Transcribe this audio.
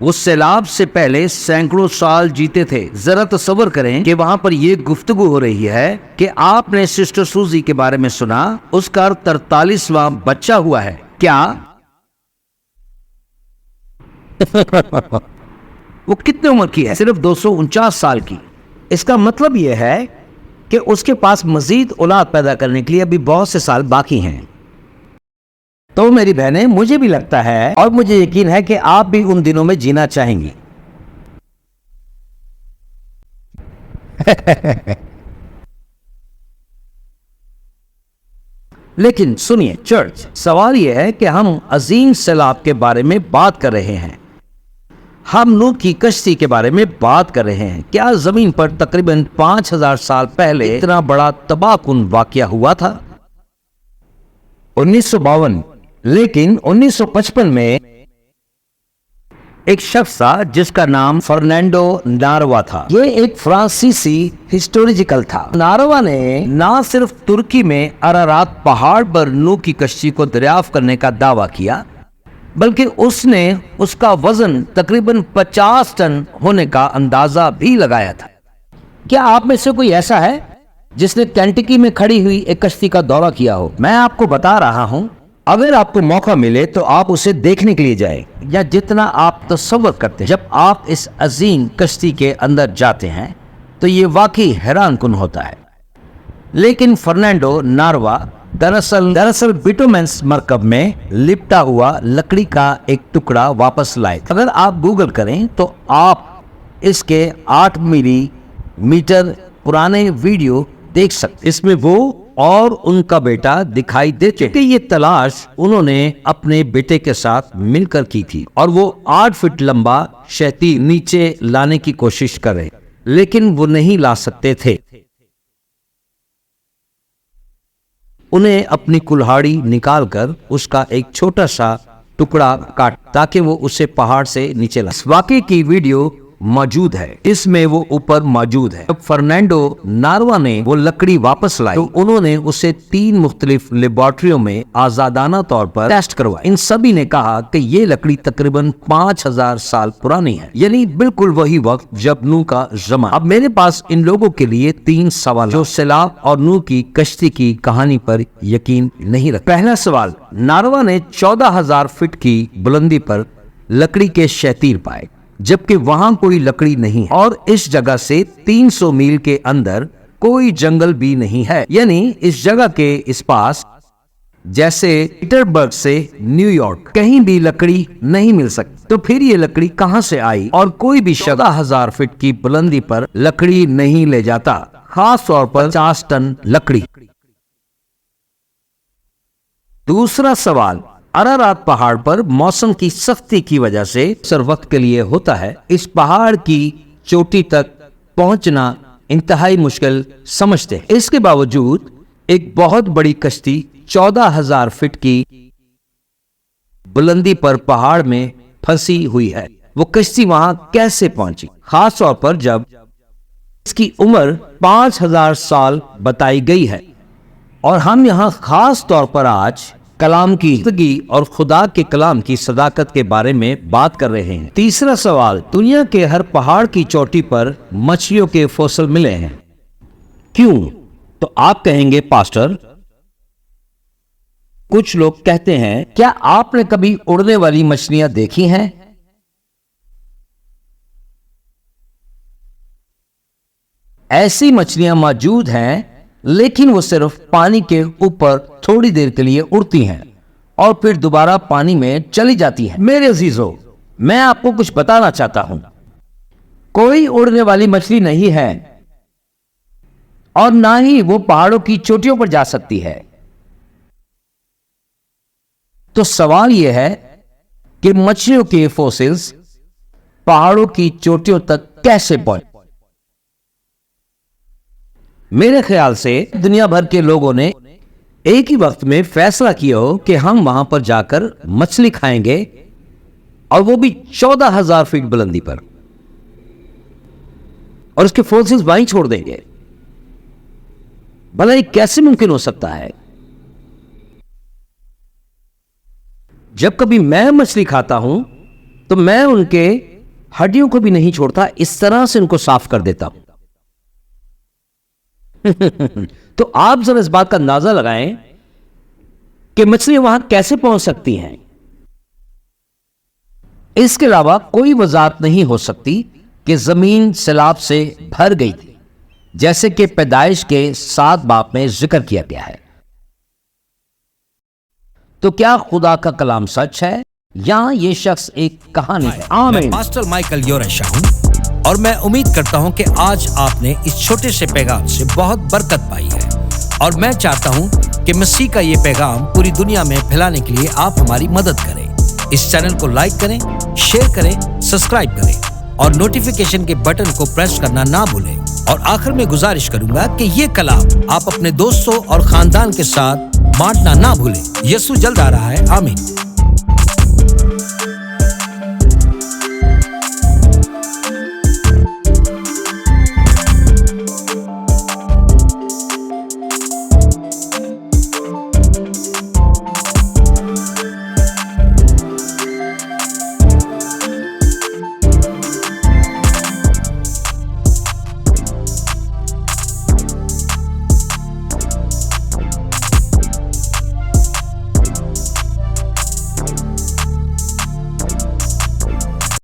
وہ سیلاب سے پہلے سینکڑوں سال جیتے تھے۔ ذرا تصور کریں کہ وہاں پر یہ گفتگو ہو رہی ہے کہ آپ نے سسٹر سوزی کے بارے میں سنا، اس کا 43واں بچہ ہوا ہے۔ کیا وہ کتنے عمر کی ہے؟ صرف 249 سال کی۔ اس کا مطلب یہ ہے کہ اس کے پاس مزید اولاد پیدا کرنے کے لیے ابھی بہت سے سال باقی ہیں۔ تو میری بہنیں، مجھے بھی لگتا ہے اور مجھے یقین ہے کہ آپ بھی ان دنوں میں جینا چاہیں گی۔ لیکن سنیے چرچ، سوال یہ ہے کہ ہم عظیم سیلاب کے بارے میں بات کر رہے ہیں، ہم نوح کی کشتی کے بارے میں بات کر رہے ہیں۔ کیا زمین پر تقریباً 5000 سال پہلے اتنا بڑا تباہ کن واقعہ ہوا تھا؟ 1952۔ لیکن 1955 میں ایک شخص تھا جس کا نام فرنینڈو ناروا تھا۔ یہ ایک فرانسیسی ہسٹوریکل تھا۔ ناروا نے نہ صرف ترکی میں ارارات پہاڑ پر نوح کی کشتی کو دریافت کرنے کا دعویٰ کیا، بلکہ اس نے اس کا وزن تقریباً 50 ٹن ہونے کا اندازہ بھی لگایا تھا۔ کیا آپ میں سے کوئی ایسا ہے جس نے کینٹکی میں کھڑی ہوئی ایک کشتی کا دورہ کیا ہو؟ میں آپ کو بتا رہا ہوں، اگر آپ کو موقع ملے تو آپ اسے دیکھنے کے لیے جائیں، یا جتنا آپ تصور کرتے ہیں۔ جب آپ اس عظیم کشتی کے اندر جاتے ہیں تو یہ واقعی حیران کن ہوتا ہے۔ لیکن فرنینڈو ناروا دراصل بٹومنس مرکب میں لپٹا ہوا لکڑی کا ایک ٹکڑا واپس لائے۔ اگر آپ گوگل کریں تو آپ اس کے 8 ملی میٹر پرانے ویڈیو دیکھ سکتے۔ اس میں وہ اور ان کا بیٹا دکھائی دیتے ہیں کہ یہ تلاش انہوں نے اپنے بیٹے کے ساتھ مل کر کی تھی، اور وہ 8 فٹ لمبا شہتی نیچے لانے کی کوشش کر رہے، لیکن وہ نہیں لا سکتے تھے۔ انہیں اپنی کلہاڑی نکال کر اس کا ایک چھوٹا سا ٹکڑا کاٹ تاکہ وہ اسے پہاڑ سے نیچے لا۔ اس واقعے کی ویڈیو موجود ہے، اس میں وہ اوپر موجود ہے۔ جب فرنینڈو ناروا نے وہ لکڑی واپس لائی تو انہوں نے اسے 3 مختلف لیبارٹریوں میں آزادانہ طور پر ٹیسٹ کروایا۔ ان سبھی نے کہا کہ یہ لکڑی تقریباً 5000 سال پرانی ہے، یعنی بالکل وہی وقت جب نوح کا زمانہ۔ اب میرے پاس ان لوگوں کے لیے 3 سوال جو سیلاب اور نوح کی کشتی کی کہانی پر یقین نہیں رکھتے۔ پہلا سوال، ناروا نے 14000 فٹ کی بلندی پر لکڑی کے شتیر پائے، جبکہ وہاں کوئی لکڑی نہیں ہے، اور اس جگہ سے 300 میل کے اندر کوئی جنگل بھی نہیں ہے، یعنی اس جگہ کے اس پاس جیسے پیٹربرگ سے نیو یارک کہیں بھی لکڑی نہیں مل سکتی۔ تو پھر یہ لکڑی کہاں سے آئی؟ اور کوئی بھی 14000 فٹ کی بلندی پر لکڑی نہیں لے جاتا، خاص طور پر 50 ٹن لکڑی۔ دوسرا سوال، ارارات پہاڑ پر موسم کی سختی کی وجہ سے اکثر وقت کے لیے ہوتا ہے۔ اس پہاڑ کی چوٹی تک پہنچنا انتہائی مشکل سمجھتے ہیں۔ اس کے باوجود ایک بہت بڑی کشتی 14000 فٹ کی بلندی پر پہاڑ میں پھنسی ہوئی ہے۔ وہ کشتی وہاں کیسے پہنچی؟ خاص طور پر جب اس کی عمر 5000 سال بتائی گئی ہے، اور ہم یہاں خاص طور پر آج کلام کی زندگی اور خدا کے کلام کی صداقت کے بارے میں بات کر رہے ہیں۔ تیسرا سوال، دنیا کے ہر پہاڑ کی چوٹی پر مچھلیوں کے فوسل ملے ہیں، کیوں؟ تو آپ کہیں گے پاسٹر، کچھ لوگ کہتے ہیں کیا آپ نے کبھی اڑنے والی مچھلیاں دیکھی ہیں؟ ایسی مچھلیاں موجود ہیں، لیکن وہ صرف پانی کے اوپر تھوڑی دیر کے لیے اڑتی ہیں اور پھر دوبارہ پانی میں چلی جاتی ہیں۔ میرے عزیزو، میں آپ کو کچھ بتانا چاہتا ہوں، کوئی اڑنے والی مچھلی نہیں ہے، اور نہ ہی وہ پہاڑوں کی چوٹیوں پر جا سکتی ہے۔ تو سوال یہ ہے کہ مچھلیوں کے فوسلز پہاڑوں کی چوٹیوں تک کیسے پہنچے؟ میرے خیال سے دنیا بھر کے لوگوں نے ایک ہی وقت میں فیصلہ کیا ہو کہ ہم وہاں پر جا کر مچھلی کھائیں گے، اور وہ بھی 14000 فٹ بلندی پر، اور اس کے فوسلز وہیں چھوڑ دیں گے۔ بھلا یہ کیسے ممکن ہو سکتا ہے؟ جب کبھی میں مچھلی کھاتا ہوں تو میں ان کے ہڈیوں کو بھی نہیں چھوڑتا, اس طرح سے ان کو صاف کر دیتا ہوں. تو آپ ذرا اس بات کا اندازہ لگائیں کہ مچھلی وہاں کیسے پہنچ سکتی ہیں. اس کے علاوہ کوئی وضاحت نہیں ہو سکتی کہ زمین سیلاب سے بھر گئی تھی, جیسے کہ پیدائش کے 7 باب میں ذکر کیا گیا ہے. تو کیا خدا کا کلام سچ ہے یا یہ شخص ایک کہانی ہے؟ میں آمین. پاسٹر مائیکل یورشا ہوں اور میں امید کرتا ہوں کہ آج آپ نے اس چھوٹے سے پیغام سے بہت برکت پائی ہے, اور میں چاہتا ہوں کہ مسیح کا یہ پیغام پوری دنیا میں پھیلانے کے لیے آپ ہماری مدد کریں. اس چینل کو لائک کریں, شیئر کریں, سبسکرائب کریں اور نوٹیفیکیشن کے بٹن کو پریس کرنا نہ بھولیں. اور آخر میں گزارش کروں گا کہ یہ کلام آپ اپنے دوستوں اور خاندان کے ساتھ بانٹنا نہ بھولیں. یسوع جلد آ رہا ہے. آمین.